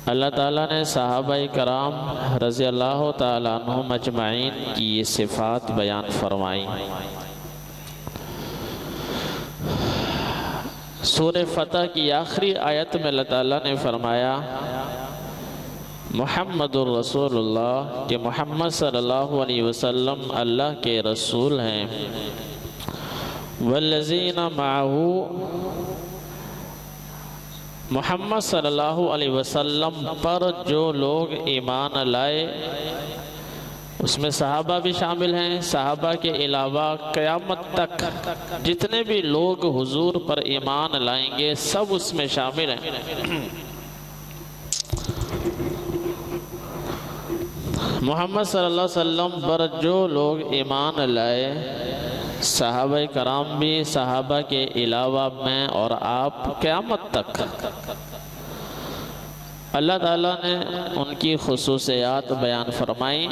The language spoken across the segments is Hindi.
अल्लाह ताला ने सहाबाए कराम रज़ी अल्लाह ताला अन्हुम अजमाइन की ये सिफ़ात बयान फरमाई। सूरह फतह की आखिरी आयत में अल्लाह ताला ने फरमाया मुहम्मदुर रसूलुल्लाह कि मोहम्मद सल्लल्लाहु अलैहि वसल्लम अल्लाह के रसूल हैं। वल्लज़ीना माहू, मोहम्मद सल्लल्लाहु अलैहि वसल्लम पर जो लोग ईमान लाए उसमें सहाबा भी शामिल हैं। सहाबा के अलावा क़यामत तक जितने भी लोग हुजूर पर ईमान लाएंगे सब उसमें शामिल हैं। मोहम्मद सल्लल्लाहु अलैहि वसल्लम पर जो लोग ईमान लाए, सहाबा कराम भी, सहाबा के अलावा मैं और आप, क़यामत तक अल्लाह ताला ने उनकी खुसूसियात बयान फरमाई।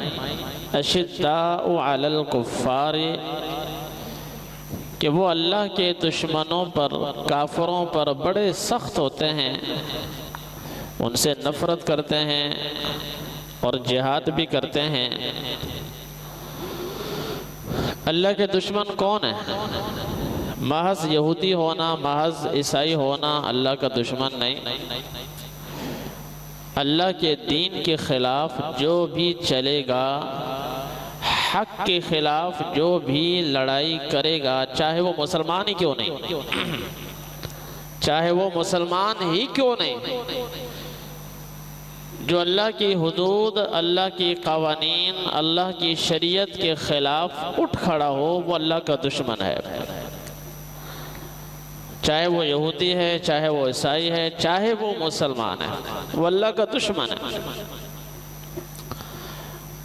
अशिद्दाउ अलल कुफ़्फ़ार, कि वो अल्लाह के दुश्मनों पर, काफिरों पर बड़े सख्त होते हैं, उनसे नफ़रत करते हैं और जिहाद भी करते हैं। अल्लाह के दुश्मन कौन है? महज यहूदी होना, महज ईसाई होना अल्लाह का दुश्मन नहीं। अल्लाह के दीन के ख़िलाफ़ जो भी चलेगा, हक़ के ख़िलाफ़ जो भी लड़ाई करेगा, चाहे वो मुसलमान ही क्यों नहीं, चाहे वो मुसलमान ही क्यों नहीं, जो अल्लाह की हुदूद, अल्लाह की क़वानीन, अल्लाह की शरीयत के ख़िलाफ़ उठ खड़ा हो, वो अल्लाह का दुश्मन है। चाहे वो यहूदी है, चाहे वो ईसाई है, चाहे वो मुसलमान है, वो अल्लाह का दुश्मन है।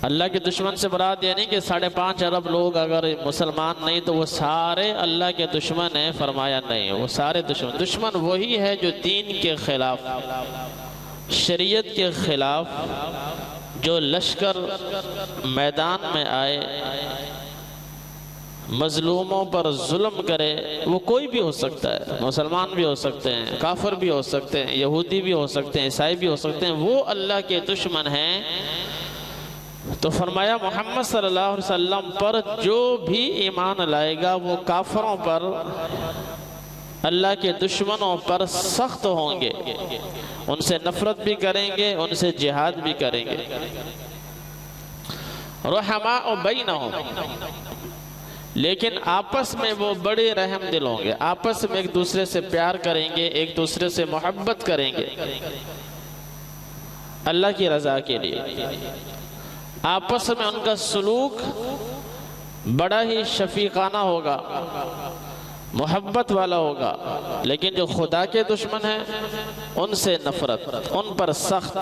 अल्लाह के दुश्मन से मुराद ये नहीं कि 5.5 अरब लोग अगर मुसलमान नहीं तो वो सारे अल्लाह के दुश्मन हैं, फरमाया नहीं, वो सारे दुश्मन वही है जो दीन के ख़िलाफ़, शरीयत के ख़िलाफ़, जो लश्कर मैदान में आए, मज़लूमों पर जुल्म करे। वो कोई भी हो सकता है, मुसलमान भी हो सकते हैं, काफिर भी हो सकते हैं, यहूदी भी हो सकते हैं, ईसाई भी हो सकते हैं, वो अल्लाह के दुश्मन हैं। तो फरमाया मोहम्मद सल्लल्लाहु अलैहि वसल्लम पर जो भी ईमान लाएगा वो काफिरों पर, अल्लाह के दुश्मनों पर सख्त होंगे, उनसे नफरत भी करेंगे, उनसे जिहाद भी करेंगे। रहमाउ बैनहुम, लेकिन आपस में वो बड़े रहम दिल होंगे, आपस में एक दूसरे से प्यार करेंगे, एक दूसरे से मोहब्बत करेंगे अल्लाह की रज़ा के लिए। आपस में उनका सलूक बड़ा ही शफीकाना होगा, मोहब्बत वाला होगा। लेकिन जो खुदा के दुश्मन हैं उनसे नफरत, उन पर सख्त।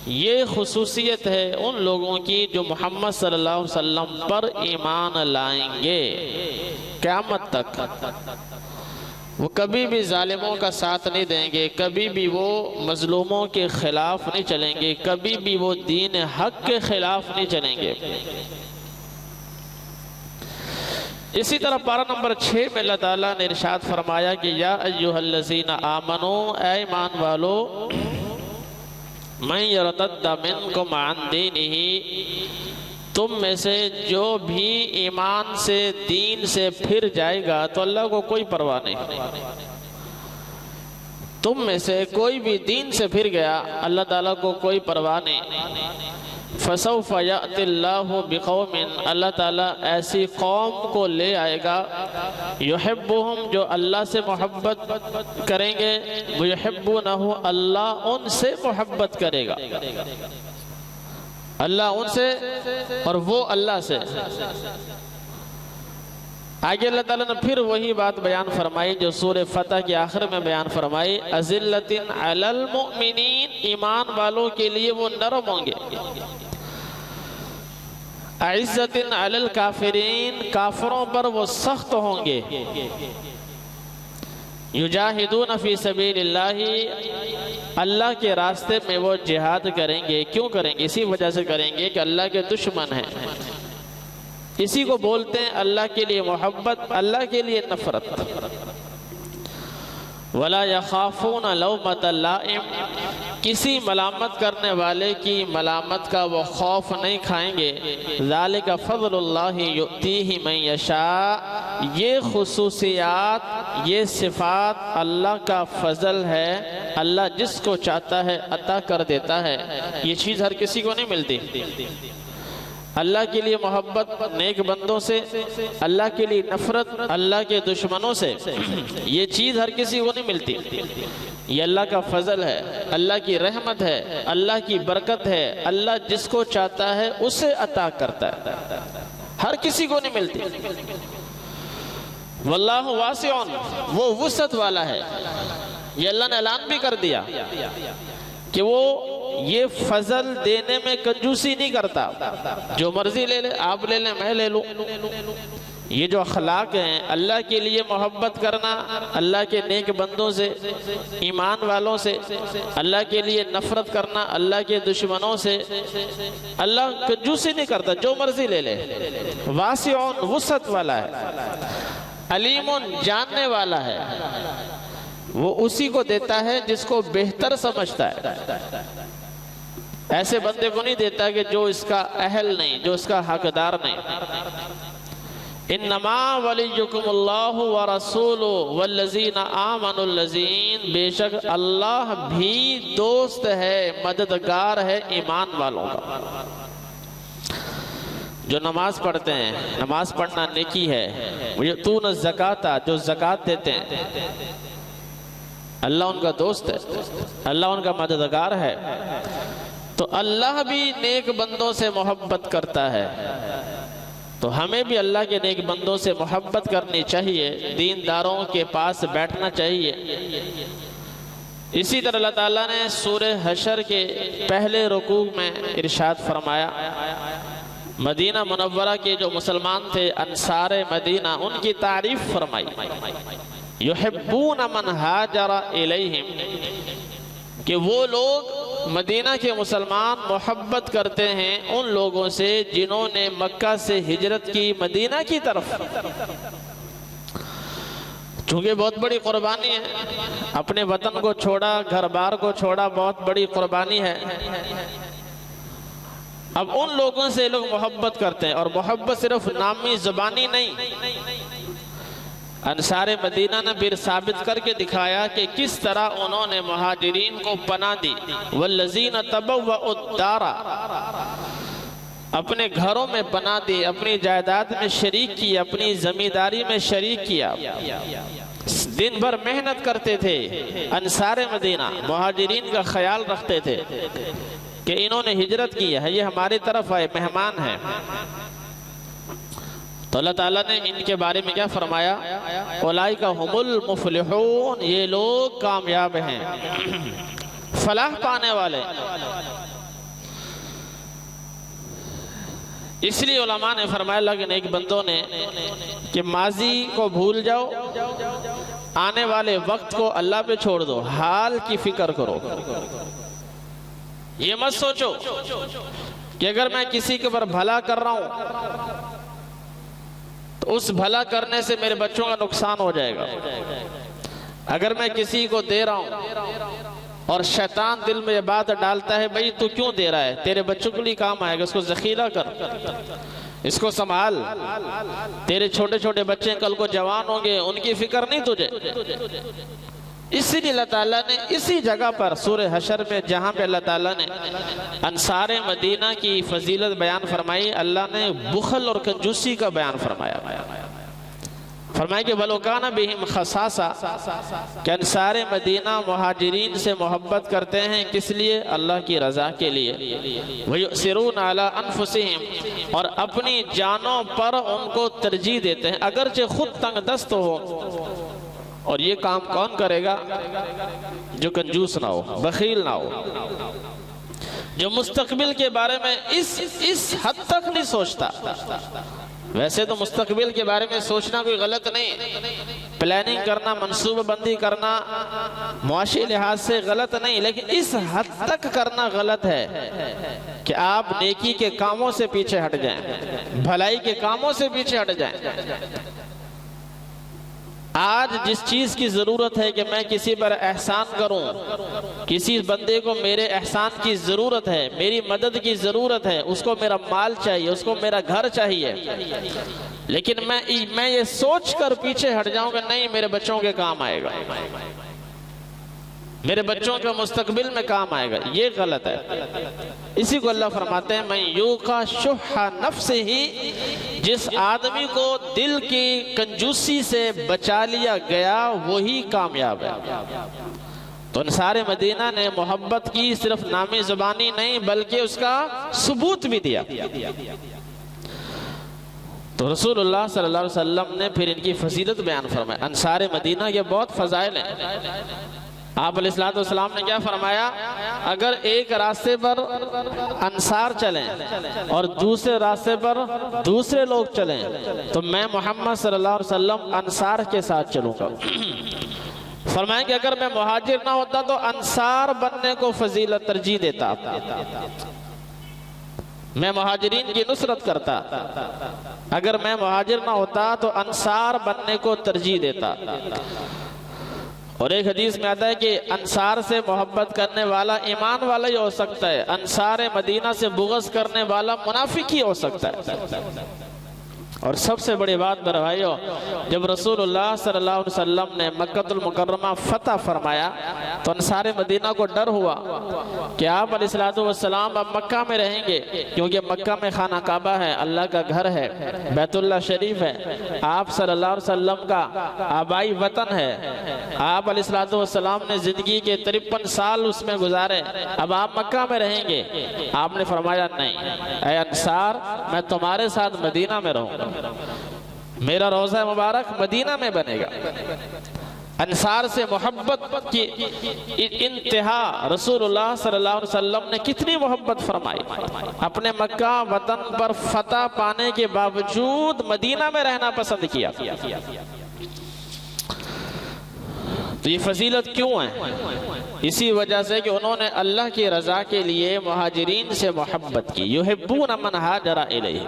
ये खुसूसियत है उन लोगों की जो मोहम्मद सल्लल्लाहु अलैहि वसल्लम पर ईमान लाएंगे क़यामत तक। वो कभी भी जालिमों का साथ नहीं देंगे, कभी भी वो मज़लूमों के ख़िलाफ़ नहीं चलेंगे, कभी भी वो दीन हक़ के ख़िलाफ़ नहीं चलेंगे। इसी तरह पारा नंबर 6 में अल्लाह ताला ने इरशाद फरमाया कि या अय्युहल्लज़ीना आमनू, ऐ ईमान वालो, मैं यरतद्दा मिनकुम अन दीनिही, तुम में से जो भी ईमान से, दीन से फिर जाएगा तो अल्लाह को कोई परवाह नहीं। तुम में से कोई भी दीन से फिर गया, अल्लाह ताला को कोई परवाह नहीं। फसौफ यअतिल्लाहु बिक़ौमिन, अल्लाह ताला ऐसी कौम को ले आएगा, युहिब्बुहुम, जो अल्लाह से मोहब्बत करेंगे, वो युहिब्बुनहु, अल्लाह उनसे मोहब्बत करेगा, अल्लाह उनसे और वो अल्लाह से। आगे अल्लाह ताला ने फिर वही बात बयान फरमाई जो सूरह फतह के आखिर में बयान फरमाई, अज़िल्लतिन अलल मुमिनीन, ईमान वालों के लिए वो नरम होंगे, अइज़्ज़तिन अलल काफिरीन, काफिरों पर वो सख्त होंगे, युजाहिदून फी सबीलिल्लाहि, अल्लाह के रास्ते में वो जिहाद करेंगे। क्यों करेंगे? इसी वजह से करेंगे कि अल्लाह के दुश्मन हैं। इसी को बोलते हैं अल्लाह के लिए मोहब्बत, अल्लाह के लिए नफरत। वला यखाफून लौमत लाइम, किसी मलामत करने वाले की मलामत का वो खौफ नहीं खाएंगे। ज़ालिका फ़ज़लुल्लाहि युअतीहि मन यशा, ये खुसूसियात, ये सिफ़ात अल्लाह का फ़ज़ल है, अल्लाह जिसको चाहता है अता कर देता है। ये चीज़ हर किसी को नहीं मिलती। अल्लाह के लिए मोहब्बत नेक बंदों से, अल्लाह के लिए नफरत अल्लाह के दुश्मनों से, ये चीज़ हर किसी को नहीं मिलती। ये अल्लाह का फजल है, अल्लाह की रहमत है, अल्लाह की बरकत है। अल्लाह जिसको चाहता है उसे अता करता है, हर किसी को नहीं मिलती। वल्लाहु वासिउन, वो वुसअत वाला है। ये अल्लाह ने ऐलान भी कर दिया कि वो ये फजल देने में कंजूसी नहीं करता। जो मर्जी ले ले, आप ले लें, मैं ले लूं। ये जो अखलाक हैं, अल्लाह के लिए मोहब्बत करना, अल्लाह के नेक बंदों से, ईमान वालों से, अल्लाह के लिए नफरत करना, अल्लाह के दुश्मनों से, अल्लाह कंजूसी नहीं करता, जो मर्जी ले ले। वासिउन, वुसअत वाला है। अलीमुन, जानने वाला है, वो उसी को देता है जिसको बेहतर समझता है। ऐसे बंदे को नहीं देता कि जो इसका अहल नहीं, जो इसका हकदार नहीं। इन्नमा वलियुकुमुल्लाहु व रसूलुहु वल्लज़ीना आमनुल्लज़ीन, बेशक अल्लाह भी दोस्त है, मददगार है ईमान वालों का। जो नमाज पढ़ते हैं, नमाज पढ़ना नेकी है। युतून ज़काता, जो ज़कात देते हैं, अल्लाह उनका दोस्त है, अल्लाह उनका मददगार है। तो अल्लाह भी नेक बंदों से मोहब्बत करता है, तो हमें भी अल्लाह के नेक बंदों से मोहब्बत करनी चाहिए, दीनदारों के पास बैठना चाहिए। इसी तरह अल्लाह ताला ने सूरह हशर के पहले रुकू में इरशाद फरमाया, मदीना मुनव्वरा के जो मुसलमान थे, अंसारे मदीना, उनकी तारीफ फरमाई। युहिब्बून मन हाजरा इलैहिम, कि वो लोग मदीना के मुसलमान मोहब्बत करते हैं उन लोगों से जिन्होंने मक्का से हिजरत की मदीना की तरफ। चूँकि बहुत बड़ी कुर्बानी है, अपने वतन को छोड़ा, घर बार को छोड़ा, बहुत बड़ी कुर्बानी है। अब उन लोगों से लोग मोहब्बत करते हैं, और मोहब्बत सिर्फ नामी ज़बानी नहीं। अंसारे मदीना ने फिर साबित करके दिखाया कि किस तरह उन्होंने मुहाजिरीन को पनाह दी। वल्लज़ीना तबव्वउद्दारा, अपने घरों में पनाह दी, अपनी जायदाद में शरीक किया, अपनी जमींदारी में शरीक किया, दिन भर मेहनत करते थे। अंसारे मदीना मुहाजिरीन का ख्याल रखते थे कि इन्होंने हिजरत की है, ये हमारी तरफ आए, मेहमान है। तो अल्लाह ताला ने इनके बारे में क्या फरमाया, उलाइका हुमुल मुफलिहून, ये लोग कामयाब हैं, फलाह पाने वाले। इसलिए उलमा ने फरमाया, लेकिन एक बंदों ने कि माजी को भूल जाओ, आने वाले वक्त को अल्लाह पे छोड़ दो, हाल की फिक्र करो। ये मत सोचो कि अगर मैं किसी के ऊपर भला कर रहा हूं तो उस भला करने से मेरे बच्चों का नुकसान हो जाएगा। अगर मैं किसी को दे रहा हूं और शैतान दिल में ये बात डालता है, भाई तू क्यों दे रहा है, तेरे बच्चों के लिए काम आएगा, इसको जखीरा कर, इसको संभाल, तेरे छोटे छोटे बच्चे कल को जवान होंगे, उनकी फिक्र नहीं तुझे। इसीलिए अल्लाह ताला ने इसी जगह पर सूरह हशर में, जहाँ पे अल्लाह ताला ने अंसारे मदीना की फजीलत बयान फरमाई, अल्लाह ने बुखल और कंजूसी का बयान फरमाया। फरमाया कि वलोकाना बिहिम खसासा, कि अंसारे मदीना मुहाजिरीन से मोहब्बत करते हैं, किस लिए, अल्लाह की रज़ा के लिए। वयुसिरून अला अनफुसिहिम, और अपनी जानों पर उनको तरजीह देते हैं, अगरचे खुद तंग दस्त हो। और ये काम कौन करेगा, जो कंजूस ना हो, बखील ना हो, जो मुस्तकबिल के बारे में इस हद तक नहीं सोचता। वैसे तो मुस्तकबिल के बारे में सोचना कोई गलत नहीं, प्लानिंग करना, मनसूबाबंदी करना मुआशी लिहाज से गलत नहीं, लेकिन इस हद तक करना गलत है कि आप नेकी के कामों से पीछे हट जाएं, भलाई के कामों से पीछे हट जाएं। आज जिस चीज़ की ज़रूरत है कि मैं किसी पर एहसान करूं, किसी बंदे को मेरे एहसान की ज़रूरत है, मेरी मदद की ज़रूरत है, उसको मेरा माल चाहिए, उसको मेरा घर चाहिए, लेकिन मैं ये सोच कर पीछे हट जाऊंगा, नहीं मेरे बच्चों के काम आएगा, मेरे बच्चों के मुस्तकबिल में काम आएगा, ये गलत है। इसी को अल्लाह फरमाते हैं, मैं यूका शुहा नफ्से ही, जिस आदमी को दिल की कंजूसी से बचा लिया गया वही कामयाब है। तो अंसारे मदीना ने मोहब्बत की सिर्फ नामी ज़ुबानी नहीं बल्कि उसका सबूत भी दिया। तो रसूलुल्लाह सल्लल्लाहु अलैहि वसल्लम ने फिर इनकी फजीलत बयान फरमाई। अंसारे मदीना के बहुत फजाइल हैं। आप अलैहिस्सलाम ने क्या फरमाया, अगर एक रास्ते पर अंसार चलें और दूसरे रास्ते पर दूसरे लोग चलें तो मैं मोहम्मद सल्लल्लाहु अलैहि वसल्लम अंसार के साथ चलूँगा। फरमाया कि अगर मैं मुहाजिर ना होता तो अंसार बनने को फजीलत तरजीह देता, मैं मुहाजिरीन की नुसरत करता। अगर मैं मुहाजिर ना होता तो अंसार बनने को तरजीह देता। और एक हदीस में आता है कि अंसार से मोहब्बत करने वाला ईमान वाला ही हो सकता है, अंसार मदीना से बुग़्ज़ करने वाला मुनाफिक ही हो सकता है। और सबसे बड़ी बात मेरे भाइयों, जब रसूलुल्लाह सल्लल्लाहु अलैहि वसल्लम ने मक्कतुल मुकर्रमा फतह फरमाया तो अंसारे मदीना को डर हुआ कि आप अलैहिस्सलातु वस्सलाम अब मक्का में रहेंगे, क्योंकि मक्का में खाना काबा है, अल्लाह का घर है, बैतुल्लाह शरीफ है, आप सल्लल्लाहु अलैहि वसल्लम का आबाई वतन है, आप अलैहिस्सलातु वस्सलाम ने ज़िंदगी के 53 साल उसमें गुजारे, अब आप मक्का में रहेंगे। आपने फरमाया नहीं, ऐ अंसार मैं तुम्हारे साथ मदीना में रहूँगा, मेरा रोज़ा मुबारक मदीना में बनेगा। अंसार से मोहब्बत की इंतहा रसूलुल्लाह सल्लल्लाहु अलैहि वसल्लम ने कितनी मोहब्बत फरमाई। अपने मक्का वतन पर फतह पाने के बावजूद मदीना में रहना पसंद किया। तो ये फजीलत क्यों है? इसी वजह से कि उन्होंने अल्लाह की रज़ा के लिए मुहाजिरीन से मोहब्बत की। युहिब्बून मन हाजरा इलैहि।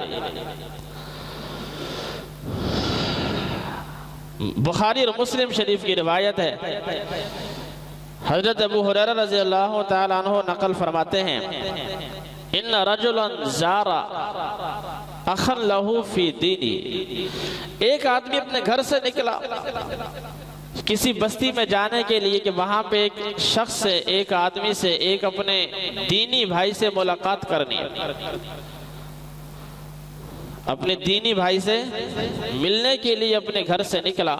बुखारी और मुस्लिम शरीफ की रिवायत है, हज़रत अबू हुरैरा रज़ी अल्लाह तआला अन्हु नकल फरमाते हैं, इन्ना रजुलन ज़ारा अखन लहू फी दीनी। एक आदमी अपने घर से निकला किसी बस्ती में जाने के लिए कि वहाँ पे एक शख्स से, एक आदमी से, एक अपने दीनी भाई से मुलाकात करनी है। अपने दीनी भाई से मिलने के लिए अपने घर से निकला।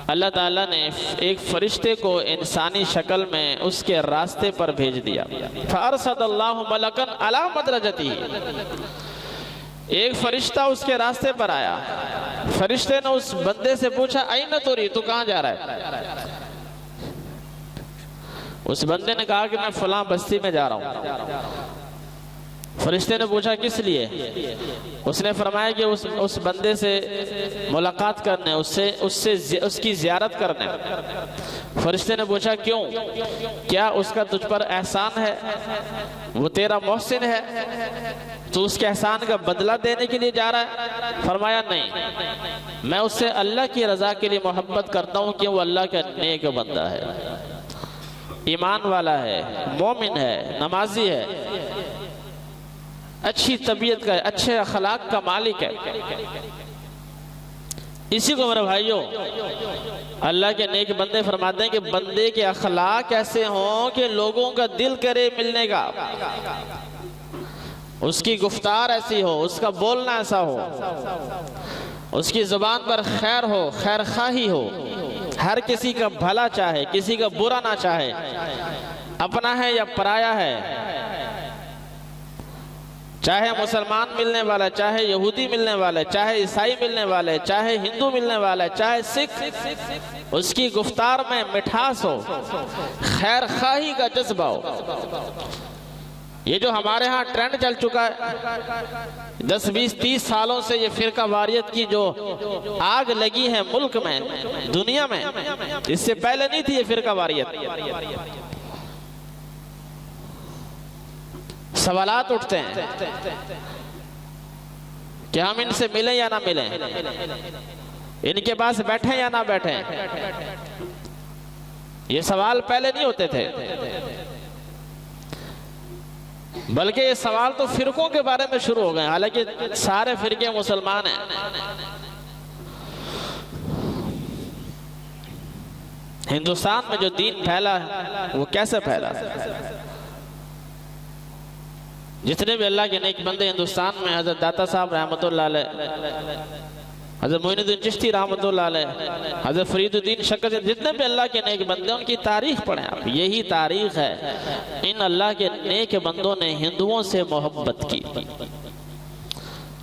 अल्लाह ताला ने एक फरिश्ते को इंसानी शक्ल में उसके रास्ते पर भेज दिया। फअरसदल्लाहु मलकन अला मदरजती। एक फरिश्ता उसके रास्ते पर आया। फरिश्ते ने उस बंदे से पूछा, अयना तुरी, तू कहाँ जा रहा है? उस बंदे ने कहा कि मैं फलां बस्ती में जा रहा हूँ। फरिश्ते ने पूछा किस लिए? उसने फरमाया कि उस बंदे से मुलाकात करने, उसकी ज़ियारत करने। फरिश्ते ने पूछा क्यों? क्या उसका तुझ पर एहसान है? वो तेरा मोहसिन है, तो उसके एहसान का बदला देने के लिए जा रहा है? फरमाया नहीं, मैं उससे अल्लाह की रज़ा के लिए मोहब्बत करता हूँ कि वो अल्लाह का नेक बंदा है, ईमान वाला है, मोमिन है, नमाजी है, अच्छी तबीयत का, अच्छे अखलाक का मालिक है। इसी को मेरे भाइयों अल्लाह के नेक बंदे फरमाते हैं कि बंदे के अखलाक ऐसे हों कि लोगों का दिल करे मिलने का, उसकी गुफ्तार ऐसी हो, उसका बोलना ऐसा हो, उसकी जुबान पर खैर हो, खैर खाही हो, हर किसी का भला चाहे, किसी का बुरा ना चाहे, अपना है या पराया है, चाहे मुसलमान मिलने वाला, चाहे यहूदी मिलने वाला, चाहे ईसाई मिलने वाले, चाहे हिंदू मिलने वाला, चाहे सिख, उसकी गुफ्तार में मिठास हो, खैर खाही का जज्बा हो। ये जो हमारे यहाँ ट्रेंड चल चुका है 10, 20, 30 सालों से, ये फिरका वारियत की जो आग लगी है मुल्क में, दुनिया में, इससे पहले नहीं थी ये फिरका वारियत। सवालात उठते हैं कि हम इनसे मिलें या ना मिलें। इनके पास बैठे या ना बैठे, ये सवाल पहले नहीं होते थे, बल्कि ये सवाल तो फिरकों के बारे में शुरू हो गए। हालांकि सारे फिरके मुसलमान हैं। हिंदुस्तान में जो दीन फैला है वो कैसे फैला? जितने भी अल्लाह के नेक बंदे हिंदुस्तान में, हजरत दाता साहब रहमतुल्लाह अलैह, हजरत मोइनुद्दीन चिश्ती रहमतुल्लाह अलैह, हजरत फरीदुद्दीन शक्कर, जितने भी अल्लाह के नेक बंदे उनकी तारीख पढ़ें आप। यही तारीख है, इन अल्लाह के नेक बंदों ने हिंदुओं से मोहब्बत की,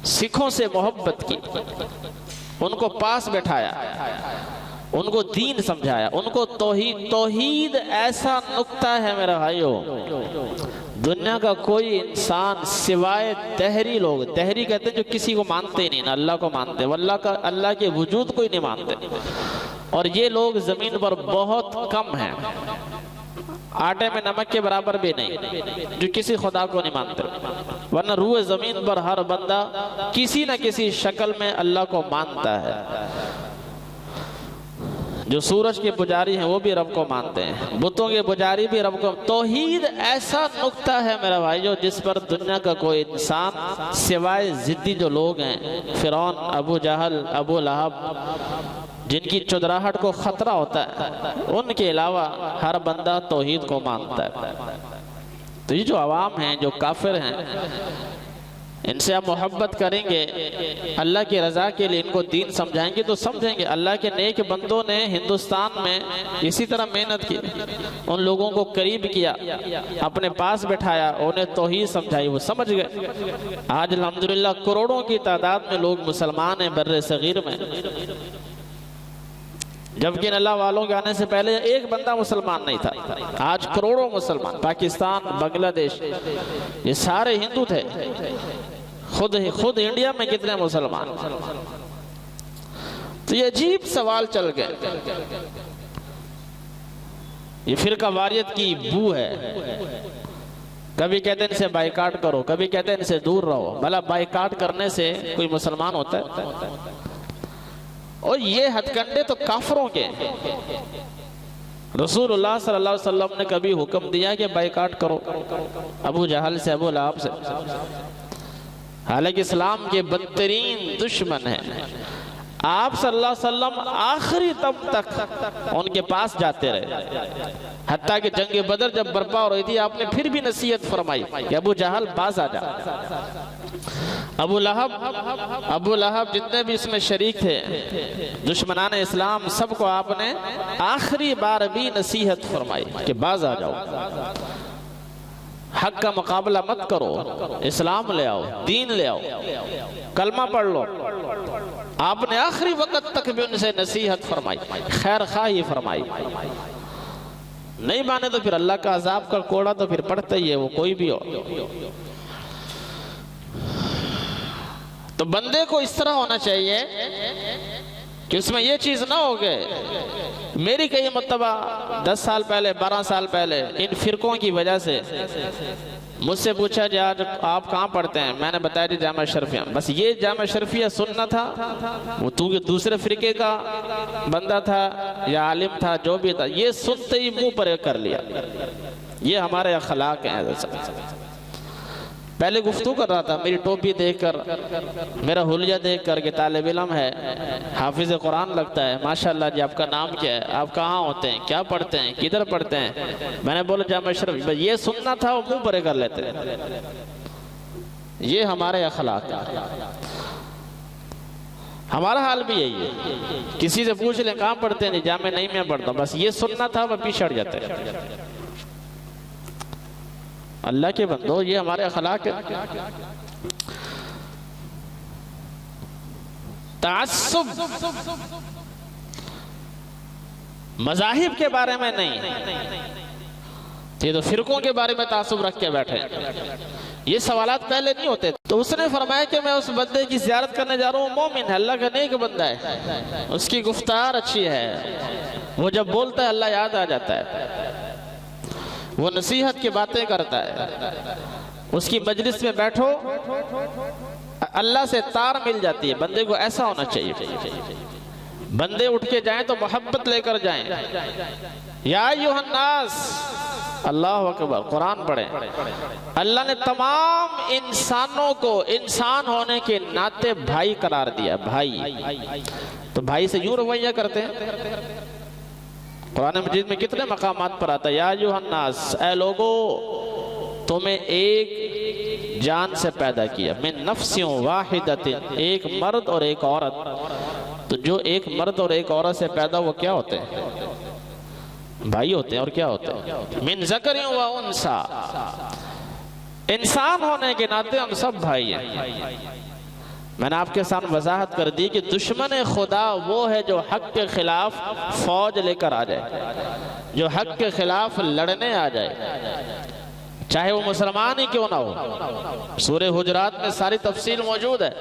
सिखों से मोहब्बत की, उनको पास बैठाया, उनको दीन समझाया, उनको तौहीद। तौहीद ऐसा नुक्ता है मेरा भाइयों, दुनिया का कोई इंसान सिवाय दहरी लोग, दहरी कहते हैं जो किसी को मानते ही नहीं, ना अल्लाह को मानते, अल्लाह के वजूद को ही नहीं मानते, और ये लोग जमीन पर बहुत कम हैं, आटे में नमक के बराबर भी नहीं, जो किसी खुदा को नहीं मानते। वरना रूए जमीन पर हर बंदा किसी न किसी शक्ल में अल्लाह को मानता है। जो सूरज के पुजारी हैं वो भी रब को मानते हैं, बुतों के पुजारी भी रब को। तौहीद ऐसा नुक्ता है मेरा भाइयों जिस पर दुनिया का कोई इंसान सिवाय जिद्दी जो लोग हैं, फिरौन, अबू जहल, अबू लहब, जिनकी चुदराहट को खतरा होता है, उनके अलावा हर बंदा तौहीद को मानता है। तो ये जो अवाम हैं, जो काफिर हैं, इनसे आप मोहब्बत करेंगे, अल्लाह की रज़ा के लिए इनको दीन समझाएंगे तो समझेंगे। अल्लाह के नेक बंदों ने हिंदुस्तान में इसी तरह मेहनत की, उन लोगों को करीब किया, अपने पास बैठाया, उन्हें तौहीद समझाई, वो समझ गए। आज अल्हम्दुलिल्लाह करोड़ों की तादाद में लोग मुसलमान हैं बर्रे सगीर में, जबकि अल्लाह वालों के आने से पहले एक बंदा मुसलमान नहीं था। आज करोड़ों मुसलमान, पाकिस्तान, बांग्लादेश, ये सारे हिंदू थे। खुद इंडिया में कितने मुसलमान? तो ये अजीब सवाल चल गए। ये फिरका वारियत की बू है। कभी कहते हैं इनसे बाइकाट करो, कभी कहते हैं इनसे दूर रहो। भला बाइकाट करने से कोई मुसलमान होता है? और ये हथकंडे तो काफरों के। रसूलुल्लाह सल्लल्लाहु अलैहि वसल्लम ने कभी हुक्म दिया कि बाइकाट करो अबू जहल से, अबू लहब से? हालांकि इस्लाम के बदतरीन दुश्मन हैं। आप सल्लल्लाहु अलैहि वसल्लम आखिरी तब तक उनके पास जाते रहे, हत्ता कि जंग बदर जब बर्पा हो रही थी, आपने फिर भी नसीहत फरमाई कि अबू जहल बाज आ जा। अबू लहब जितने भी इसमें शरीक थे, दुश्मनान इस्लाम, सबको आपने आखिरी बार भी नसीहत फरमाई कि बाज आ जाओ, हक का मुकाबला मत करो, इस्लाम ले आओ, दीन ले आओ, कलमा पढ़ लो। आपने आखिरी वक्त तक भी उनसे नसीहत फरमाई, खैर खाही फरमाई। नहीं माने तो फिर अल्लाह का अजाब का कोड़ा तो फिर पड़ता ही है, वो कोई भी हो। तो बंदे को इस तरह होना चाहिए कि उसमें ये चीज ना हो गए। मेरी कई मर्तबा 10 साल पहले, 12 साल पहले इन फिरकों की वजह से मुझसे पूछा जी आज आप कहाँ पढ़ते हैं? मैंने बताया जी जामा शरफिया। बस ये जामा शरफिया सुनना था, वो तू दूसरे फिरके का बंदा था या आलिम था, जो भी था, ये सुनते ही मुंह पर कर लिया। ये हमारे अखलाक हैं। पहले गुफ्तगू कर रहा था, मेरी टोपी देखकर, मेरा हुलिया देखकर कि तालिब इल्म है, हाफिज कुरान लगता है, माशाल्लाह जी आपका नाम क्या है, आप कहाँ होते हैं, क्या पढ़ते हैं, किधर पढ़ते हैं? मैंने बोला जामा शरीफ। ये सुनना था, वो मुंह पर कर लेते हैं। ये हमारे अखलाक है। हमारा हाल भी यही है। किसी से पूछ ले कहाँ पढ़ते हैं? जामे नहीं मैं पढ़ता। बस ये सुनना था, वह पीछे हट जाते हैं। अल्लाह के बंदो, ये हमारे अखलाक है। तासुब मज़ाहिब के बारे में नहीं, ये तो फिरकों के बारे में तासुब रख के बैठे। ये सवालात पहले नहीं होते। तो उसने फरमाया कि मैं उस बंदे की ज़ियारत करने जा रहा हूँ, मोमिन है, अल्लाह का नेक बंदा है, उसकी गुफ्तार अच्छी है, वो जब बोलता है अल्लाह याद आ जाता है, वो नसीहत की बातें करता है, उसकी मजलिस में बैठो अल्लाह से तार मिल जाती है। बंदे को ऐसा होना चाहिए। बंदे उठ के जाएं तो मोहब्बत लेकर जाएं। या अय्युहन्नास, अल्लाह अकबर, कुरान पढ़ें। अल्लाह ने तमाम इंसानों को इंसान होने के नाते भाई करार दिया। भाई, तो भाई से यूं रवैया करते हैं। कुरान मजीद में कितने मकामात पर आता है, या अय्युहन्नास, ऐ लोगो, तुम्हें एक जान से पैदा किया, मिन नफ्सिन वाहिदतिन, एक मर्द और एक औरत। तो जो एक मर्द और एक औरत से पैदा हुआ क्या होते हैं? भाई होते हैं। और क्या होते हैं? मिन ज़करिन व उन्सा, इंसान होने के नाते हम सब भाई हैं। मैंने आपके सामने वजाहत कर दी कि दुश्मन खुदा वो है जो हक के खिलाफ फौज लेकर आ जाए, जो हक के खिलाफ लड़ने आ जाए, चाहे वो मुसलमान ही क्यों ना हो। सूरह हुजरात में सारी तफसील मौजूद है।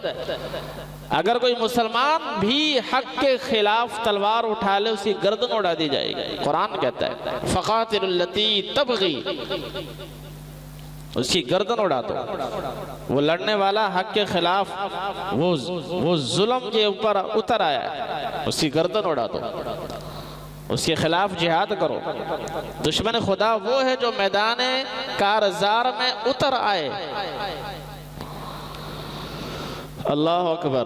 अगर कोई मुसलमान भी हक के खिलाफ तलवार उठा ले, उसकी गर्दन उड़ा दी जाएगी। कुरान कहता है फ़क़ातिलुल्लती तबग़ी, उसकी गर्दन उड़ा दो। वो लड़ने वाला हक के खिलाफ, वो जुल्म के ऊपर उतर आया, उसकी गर्दन उड़ा दो, उसके खिलाफ जिहाद करो। दुश्मन खुदा वो है जो मैदान कारज़ार में उतर आए। अल्लाह अकबर।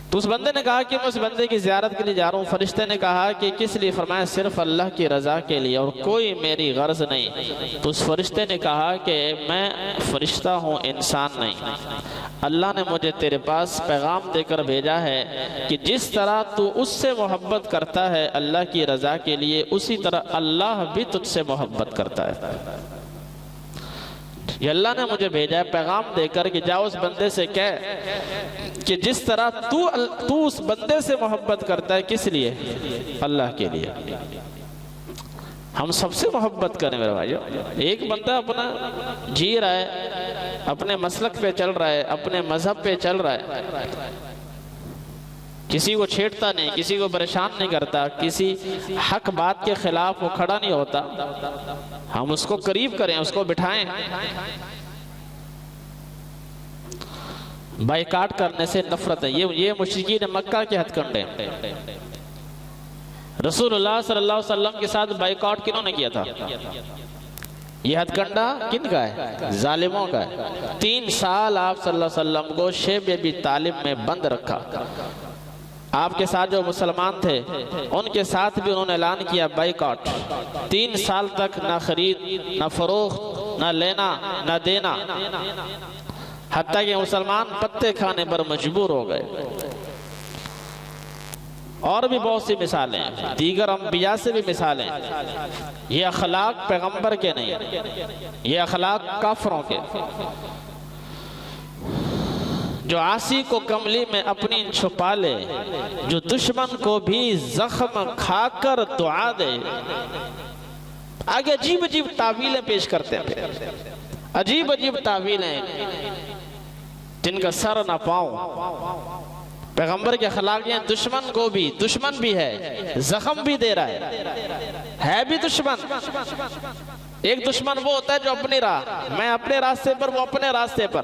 तो उस बंदे ने कहा कि मैं उस बंदे की ज़ियारत के लिए जा रहा हूँ। फरिश्ते ने कहा कि किस लिए? फरमाया सिर्फ अल्लाह की रज़ा के लिए और कोई मेरी गर्ज नहीं। तो उस फरिश्ते ने कहा कि मैं फरिश्ता हूँ, इंसान नहीं। अल्लाह ने मुझे तेरे पास पैगाम देकर भेजा है कि जिस तरह तू उससे मोहब्बत करता है अल्लाह की रज़ा के लिए, उसी तरह अल्लाह भी तुझसे मोहब्बत करता है। ये अल्लाह ने मुझे भेजा है पैगाम देकर कि जाओ उस बंदे से कह कि जिस तरह तू उस बंदे से मोहब्बत करता है, किस लिए? अल्लाह के लिए। हम सबसे मोहब्बत करें मेरे भाइयों। एक बंदा अपना जी रहा है, अपने मसलक पे चल रहा है, अपने मजहब पे चल रहा है, किसी को छेड़ता नहीं, किसी को परेशान नहीं करता, किसी हक बात के खिलाफ वो खड़ा नहीं होता, हम उसको करीब करें, उसको बिठाएं। बाइकाट करने से नफरत है। ये मुशरिकीन मक्का के हथकंडे। रसूलुल्लाह सल्लल्लाहु अलैहि वसल्लम के साथ बाइकाट किन्होंने किया था? ये हथकंडा किन का है? जालिमों का है। 3 साल आप सल्लल्लाहु अलैहि वसल्लम को शेब अबी तालिब में बंद रखा। आपके साथ जो मुसलमान थे उनके साथ भी उन्होंने ऐलान किया बाइकॉट। 3 साल तक ना खरीद, ना फरोख्त, ना लेना, ना देना, हत्ता कि मुसलमान पत्ते खाने पर मजबूर हो गए। और भी बहुत सी मिसालें, दीगर अंबिया से भी मिसालें। ये अखलाक पैगंबर के नहीं, ये अखलाक काफरों के। जो आसी को कमली में अपनी छुपा ले, जो दुश्मन को भी जख्म खाकर दुआ दे। आगे अजीब अजीब तावीलें पेश करते हैं, अजीब अजीब तावीलें जिनका सर ना पाऊं। पैगंबर के अखलाक हैं, दुश्मन को भी, दुश्मन भी है, जख्म भी दे रहा है भी दुश्मन। एक दुश्मन वो होता है जो अपनी राह, मैं अपने रास्ते पर, वो अपने रास्ते पर,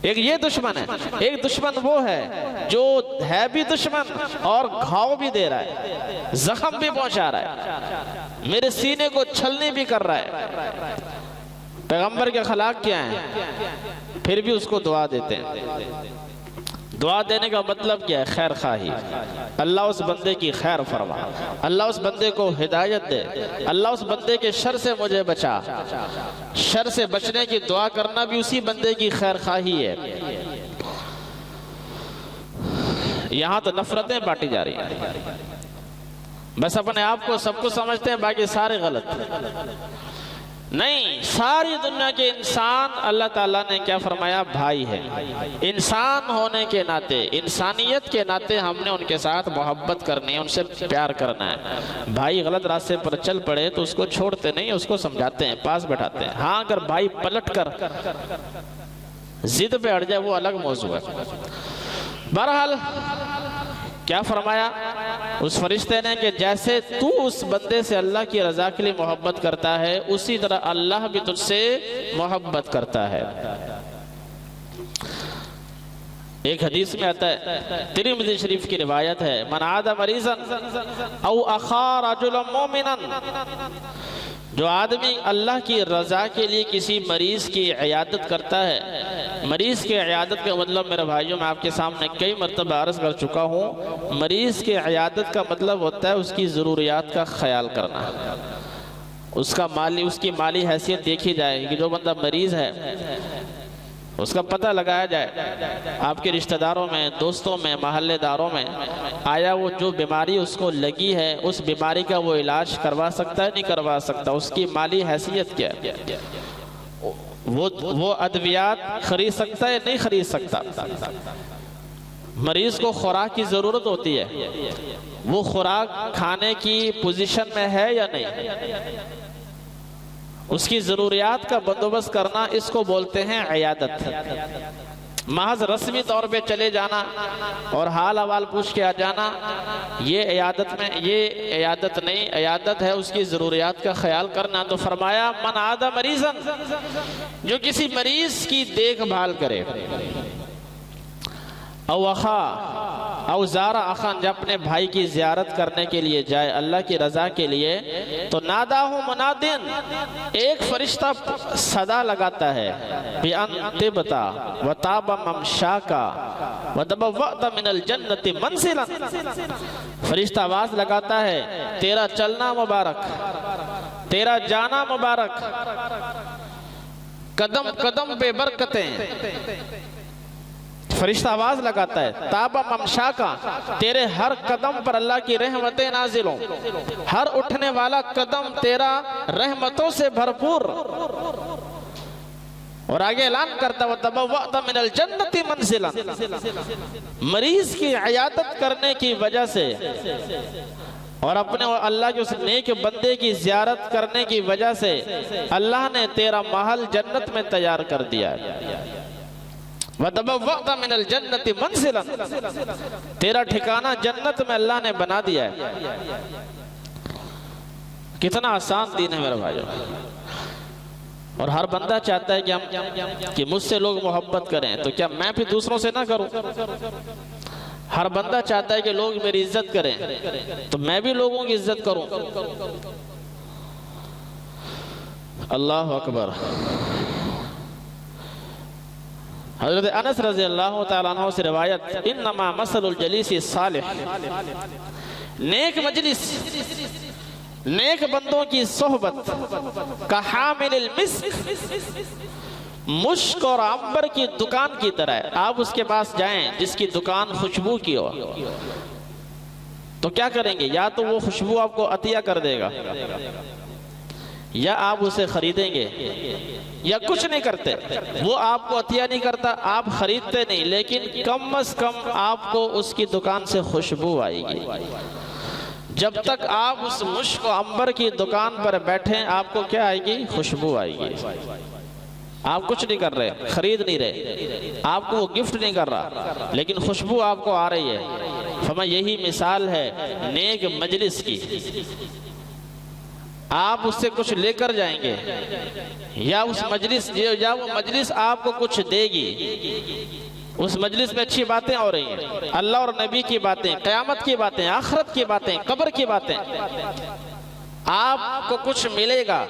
एक ये दुश्मन है। एक दुश्मन वो है जो है भी दुश्मन और घाव भी दे रहा है, जख्म भी पहुंचा रहा है, मेरे सीने को छलनी भी कर रहा है। पैगंबर के अखलाक क्या हैं? फिर भी उसको दुआ देते हैं। दुआ देने का मतलब क्या है? खैर खाही। अल्लाह उस बंदे की खैर फरमा, अल्लाह उस बंदे को हिदायत दे, अल्लाह उस बंदे के शर से मुझे बचा। शर से बचने की दुआ करना भी उसी बंदे की खैर खाही है। यहाँ तो नफरतें बांटी जा रही हैं, बस अपने आप को सब कुछ समझते हैं, बाकी सारे गलत। नहीं, सारी दुनिया के इंसान अल्लाह ताला ने क्या फरमाया? भाई है। इंसान होने के नाते, इंसानियत के नाते हमने उनके साथ मोहब्बत करनी है, उनसे प्यार करना है। भाई गलत रास्ते पर चल पड़े तो उसको छोड़ते नहीं, उसको समझाते हैं, पास बैठाते हैं। हाँ, अगर भाई पलट कर जिद पे अड़ जाए वो अलग मौजू है। बहरहाल क्या फरमाया उस फरिश्ते ने कि जैसे तू उस बंदे से अल्लाह की रजा के लिए मोहब्बत करता है, उसी तरह अल्लाह भी तुझसे मोहब्बत करता है। एक हदीस में आता है, तिरमिज़ी शरीफ की रिवायत है, मन आदा मरीज़न औ अखा रजुलन मोमिनन, जो आदमी अल्लाह की रज़ा के लिए किसी मरीज़ की इयादत करता है। मरीज़ की इयादत का मतलब मेरे भाइयों, मैं आपके सामने कई मरतबा अर्ज़ कर चुका हूँ, मरीज़ की इयादत का मतलब होता है उसकी ज़रूरियात का ख्याल करना, उसकी माली हैसियत देखी जाए कि जो बंदा मरीज़ है उसका पता लगाया जाए, आपके रिश्तेदारों में, दोस्तों में, महल्लेदारों में, आया वो जो बीमारी उसको लगी है उस बीमारी का वो इलाज करवा सकता है, नहीं करवा सकता, उसकी माली हैसियत क्या है, वो अद्वियात खरीद सकता है, नहीं खरीद सकता। मरीज को खुराक की ज़रूरत होती है, वो खुराक खाने की पोजीशन में है या नहीं, उसकी ज़रूरियात का बंदोबस्त करना, इसको बोलते हैं इयादत। महज रस्मी तौर पे चले जाना और हाल अहवाल पूछ के आ जाना, ये इयादत नहीं, इयादत है उसकी ज़रूरियात का ख्याल करना। तो फरमाया मन आदा मरीज़न, जो किसी मरीज़ की देखभाल करे, औज़ारा अखन, जब अपने भाई की ज़ियारत करने के लिए जाए अल्लाह की रज़ा के लिए, तो नादाहु मुनादिन, एक फरिश्ता सदा लगाता है, बिअन्तिबता व ताब ममशाका व तबव्वअत मिनल जन्नति मंज़िलन, फरिश्ता आवाज़ लगाता है, तेरा चलना मुबारक, तेरा जाना मुबारक, कदम कदम पे बरकतें। फरिश्ता आवाज लगाता है, ताबा ममशा का, तेरे हर कदम पर अल्लाह की रहमतें नाजिल हों, हर उठने वाला कदम तेरा रहमतों से भरपूर। और आगे ऐलान करता हुआ तबव्वअत मिनल जन्नति मंज़िलन, मरीज की इयादत करने की वजह से और अपने अल्लाह के उस नेक बंदे की ज़ियारत करने की वजह से अल्लाह ने तेरा महल जन्नत में तैयार कर दिया है। वतबव्वअत मिनल जन्नति मंज़िलन, तेरा ठिकाना जन्नत में अल्लाह ने बना दिया है। कितना आसान दीन है मेरे भाइयों। और हर बंदा चाहता है कि मुझसे लोग मोहब्बत करें, तो क्या मैं भी दूसरों से ना करूं? हर बंदा चाहता है कि लोग मेरी इज्जत करें, तो मैं भी लोगों की इज्जत करूं। अल्लाह अकबर। हज़रत अनस रज़ी अल्लाह तआला अन्हु से रिवायत, इन्नमा मसलुल जलीसी सालिह, नेक मजलिस, नेक बंदों की सोहबत का हामिल मिस्क, मुश्क और अंबर की दुकान की तरह है। आप उसके पास जाएं जिसकी दुकान खुशबू की हो, तो क्या करेंगे? या तो वो खुशबू आपको अतिया कर देगा, या आप उसे खरीदेंगे, या कुछ नहीं करते। वो आपको अतिया नहीं करता, आप खरीदते नहीं, लेकिन कम से कम आपको उसकी दुकान से खुशबू आएगी। जब तक आप उस मुश्क और अंबर की दुकान पर बैठे, आपको क्या आएगी? खुशबू आएगी। आप कुछ नहीं कर रहे, खरीद नहीं रहे, आपको वो गिफ्ट नहीं कर रहा, लेकिन खुशबू आपको आ रही है। फरमा यही मिसाल है नेक मजलिस की। आप उससे कुछ लेकर जाएंगे, या उस मजलिस, या वो मजलिस आपको कुछ देगी। उस मजलिस में अच्छी बातें हो रही हैं, अल्लाह और नबी की बातें, क़यामत की बातें, आखिरत की बातें, कब्र की बातें। आपको कुछ मिलेगा,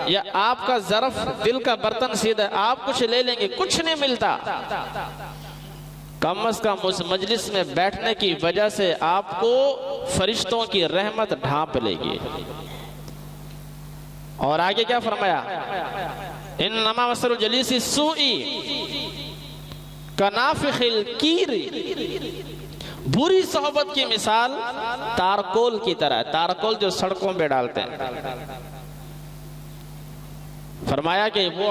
या आपका ज़र्फ, दिल का बर्तन सीधा, आप कुछ ले लेंगे, कुछ नहीं मिलता। कम से कम उस मजलिस में बैठने की वजह से आपको फरिश्तों की रहमत ढांप लेगी। और आगे क्या फरमाया? इन्नमा मसलुल जलीसी सूई कनाफिखिल कीरी, बुरी सोहबत की मिसाल तारकोल की तरह है। तारकोल जो सड़कों पे डालते हैं। फरमाया कि वो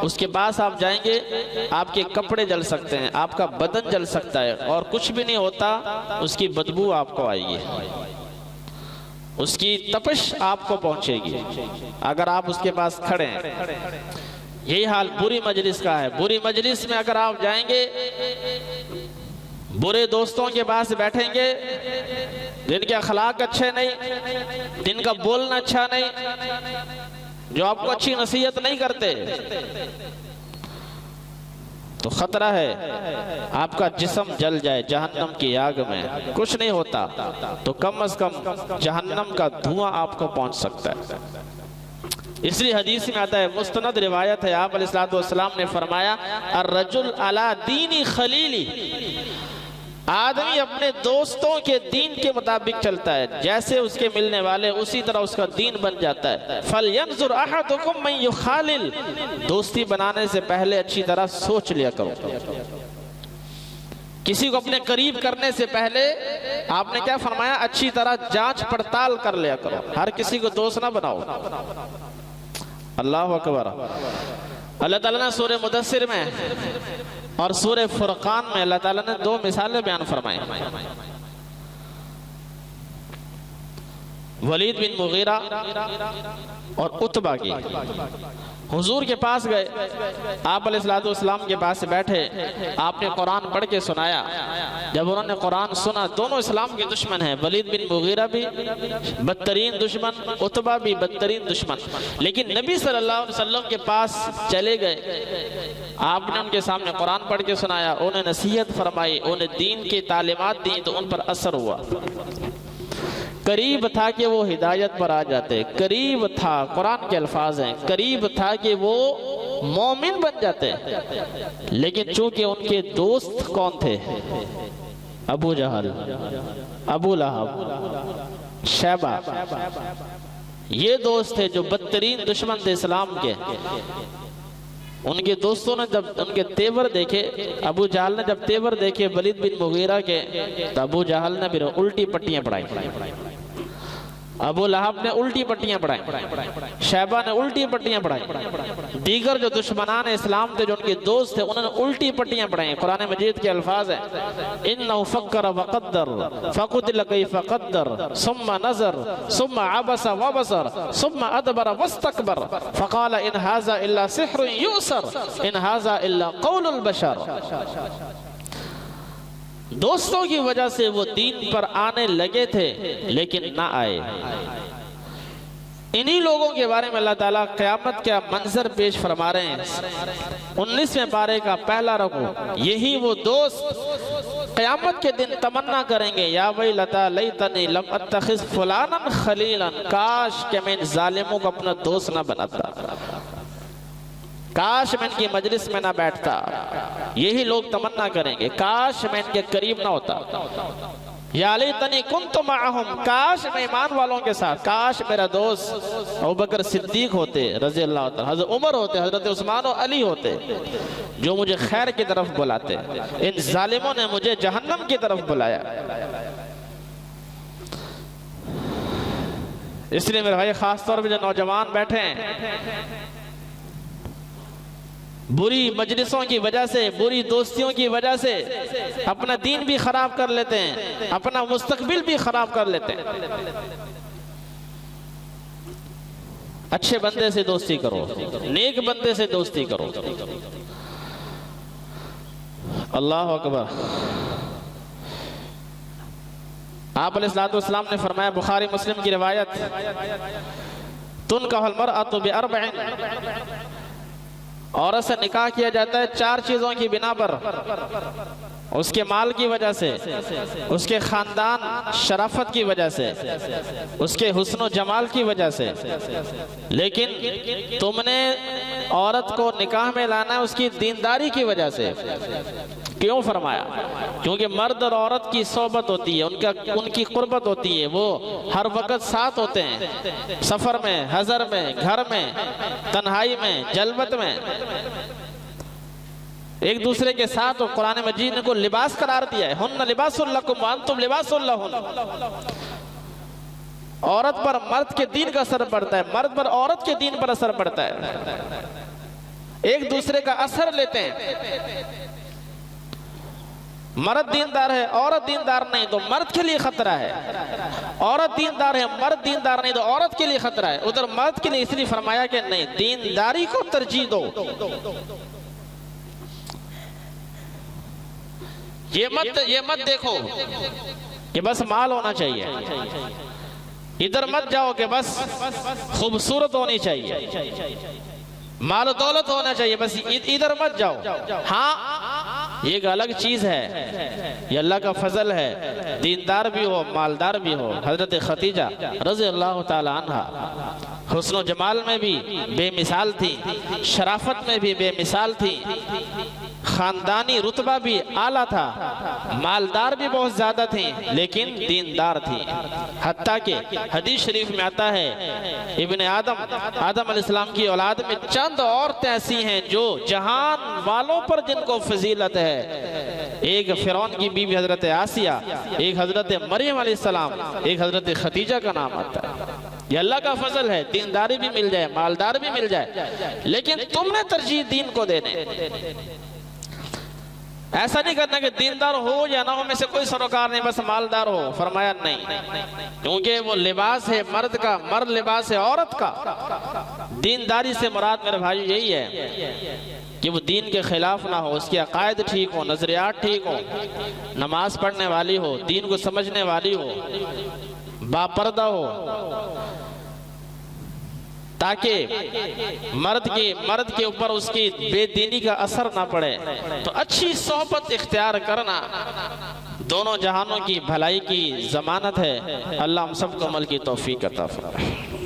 उसके पास आप जाएंगे, आपके कपड़े जल सकते हैं, आपका बदन जल सकता है, और कुछ भी नहीं होता, उसकी बदबू आपको आएगी, उसकी तपिश आपको पहुंचेगी अगर आप उसके पास खड़े हैं। यही हाल बुरी मजलिस का है। बुरी मजलिस में अगर आप जाएंगे, बुरे दोस्तों के पास बैठेंगे, जिनके अखलाक अच्छे नहीं, जिनका बोलना अच्छा नहीं, जो आपको अच्छी नसीहत नहीं करते, तो खतरा है आपका जिस्म जल जाए जहन्नम की आग में, कुछ नहीं होता तो कम से कम जहन्नम का धुआं आपको पहुंच सकता है। इसलिए हदीस में आता है, मुस्तनद रिवायत है, आप अलैहिस्सलातु वस्सलाम ने फरमाया अर्रजुल अला दीनी खलीली, आदमी अपने दोस्तों के दीन के मुताबिक चलता है, जैसे उसके मिलने वाले उसी तरह उसका दीन बन जाता है। फलयंजुर अहदुकुम मन युखालिल, दोस्ती बनाने से पहले अच्छी तरह सोच लिया करो। किसी को अपने करीब करने से पहले आपने क्या फरमाया, अच्छी तरह जांच पड़ताल कर लिया करो, हर किसी को दोस्त ना बनाओ। अल्लाह अकबर। अल्लाह ताला ने सूरह मुदस्सिर में और सूरह फुरकान में अल्लाह ताला ने दो मिसालें बयान फरमाई। वलीद बिन मुगीरा और उतबा की। हुजूर के पास गए, आप अलैहिस्सलातु वस्सलाम के पास बैठे, आपने कुरान पढ़ के सुनाया। जब उन्होंने कुरान सुना, दोनों इस्लाम के दुश्मन हैं, वलीद बिन मुगीरा भी बदतरीन दुश्मन, उतबा भी बदतरीन दुश्मन, लेकिन नबी सल्लल्लाहु अलैहि वसल्लम के पास चले गए। आपने उनके सामने कुरान पढ़ के सुनाया, उन्हें नसीहत फरमाई, उन्हें दीन की तालीमात दी, तो उन पर असर हुआ। करीब था कि वो हिदायत पर आ जाते, करीब था, कुरान के अल्फाज हैं, करीब था कि वो मोमिन बन जाते, लेकिन चूंकि उनके दोस्त कौन थे, अबू जहल, अबू लहब, शैबा, ये दोस्त थे जो बदतरीन दुश्मन थे इस्लाम के। उनके दोस्तों ने जब उनके तेवर देखे, अबू जहल ने जब तेवर देखे वलीद बिन मुगीरा के, तो अबू जहल ने भी उल्टी पट्टियां पढ़ाई, अबू लहब ने उल्टी पट्टियां पढ़ाई, शैबा ने उल्टी पट्टियां पढ़ाई, दीगर जो दुश्मनान इस्लाम थे जो उनके दोस्त थे उन्होंने उल्टी पट्टियां पढ़ाई। कुरान मजीद के अल्फाज हैं, इन्नहु फक्कर वक़द्दर फक़ुतिल कैफ़ क़द्दर सुम्मा नज़र सुम्मा अबसा वबसर सुम्मा अदबर वस्तकबर फ़क़ाल इन हाज़ा इल्ला सिह्रुन युसर इन हाज़ा इल्ला क़ौलुल बशर। दोस्तों की वजह से वो दीन पर आने लगे थे लेकिन ना आए। इन्हीं लोगों के बारे में अल्लाह ताला क़यामत का मंजर पेश फरमा रहे हैं। 19वें पारे का पहला रुकू, यही वो दोस्त क़यामत के दिन तमन्ना करेंगे, या वैलता लैतनी लम अत्तखिज़ फुलानन खलीलन, काश कि मैं इन जालिमों को अपना दोस्त ना बनाता, काश मैं इनकी मजलिस में ना बैठता। यही लोग तमन्ना करेंगे, काश मैं इनके करीब ना होता। या लैतनी कुन्तु मअहुम, काश मैं ईमान वालों के साथ, काश मेरा दोस्त अबू बकर सिद्दीक होते रज़ी अल्लाह तआला, हज़रत उमर होते, हज़रत उस्मान और अली होते, जो मुझे खैर की तरफ बुलाते। इन जालिमों ने मुझे जहन्नम की तरफ बुलाया। इसलिए मेरे भाई, खास तौर पर जो नौजवान बैठे हैं, बुरी मजलिसों की वजह से, बुरी दोस्तियों की वजह से अपना दीन भी खराब कर लेते हैं, अपना मुस्तकबिल भी खराब कर लेते हैं। अच्छे बंदे से दोस्ती करो, नेक बंदे से दोस्ती करो। अल्लाह अकबर। आप अलैहिस्सलातु वस्सलाम ने फरमाया, बुखारी मुस्लिम की रिवायत, तुनकाहुल मरअतु बिअरबइन, औरत से निकाह किया जाता है 4 चीजों की बिना पर, उसके माल की वजह से, उसके खानदान शराफत की वजह से, उसके हुस्न जमाल की वजह से। लेकिन तुमने औरत को निकाह में लाना है उसकी दीनदारी की वजह से। क्यों फरमाया? क्योंकि मर्द और औरत की सोबत होती है, उनकी कुर्बत होती है, वो हर वक्त साथ होते हैं, सफर में, हजर में, घर में, तन्हाई में, जलवत में, एक दूसरे के साथ। और कुरान मजीद ने को लिबास करार दिया है, हुन्ना लिबासुल लकुम व अंतुम लिबासुल लहुन। औरत पर मर्द के दीन का असर पड़ता है, मर्द पर औरत के दीन पर असर पड़ता है, एक दूसरे का असर लेते हैं। मर्द दीनदार है, औरत दीनदार नहीं तो मर्द के लिए खतरा है, औरत दीनदार है, मर्द दीनदार नहीं तो औरत के लिए खतरा है। उधर मर्द के लिए इसलिए फरमाया कि नहीं, दीनदारी को तरजीह दो। ये मत देखो कि बस माल होना चाहिए, इधर मत जाओ कि बस खूबसूरत होनी चाहिए। माल दौलत होना चाहिए, बस इधर मत जाओ। हाँ, ये एक अलग चीज है, ये अल्लाह का फजल है, दीनदार भी हो मालदार भी हो। हजरत खतीजा रज़ी अल्लाह ताला अन्हा हुस्न जमाल में भी बेमिसाल थी, शराफत में भी बेमिसाल थी, खानदानी रुतबा भी आला था, मालदार भी बहुत ज्यादा थी, लेकिन दीनदार थी। हत्ता के हदीस शरीफ में आता है इब्ने आदम अलैहिस्सलाम की औलाद में चंद औरतें ऐसी हैं जो जहान वालों पर जिनको फजीलत है। एक फिरौन की बीवी हजरत आसिया, एक हजरत मरियम अलैहिस्सलाम, एक हजरत खतीजा का नाम आता है। ये अल्लाह का फजल है, दीनदारी भी मिल जाए मालदार भी मिल जाए, लेकिन तुमने तरजीह दीन को देने। ऐसा नहीं करना कि दीनदार हो या ना हो में से कोई सरोकार नहीं, बस मालदार हो। फरमाया नहीं, क्योंकि वो लिबास है मर्द का, मर्द लिबास है औरत का। दीनदारी से मुराद मेरे भाई यही है कि वो दीन के खिलाफ ना हो, उसके अकायद ठीक हो, नजरियात ठीक हो, नमाज पढ़ने वाली हो, दीन को समझने वाली हो, बापर्दा हो, ताकि मर्द के ऊपर उसकी बेदीनी का असर ना पड़े। तो अच्छी सोहबत इख्तियार करना दोनों जहानों की भलाई की जमानत है। अल्लाह हम सबको अमल की तौफीक अता फरमाए।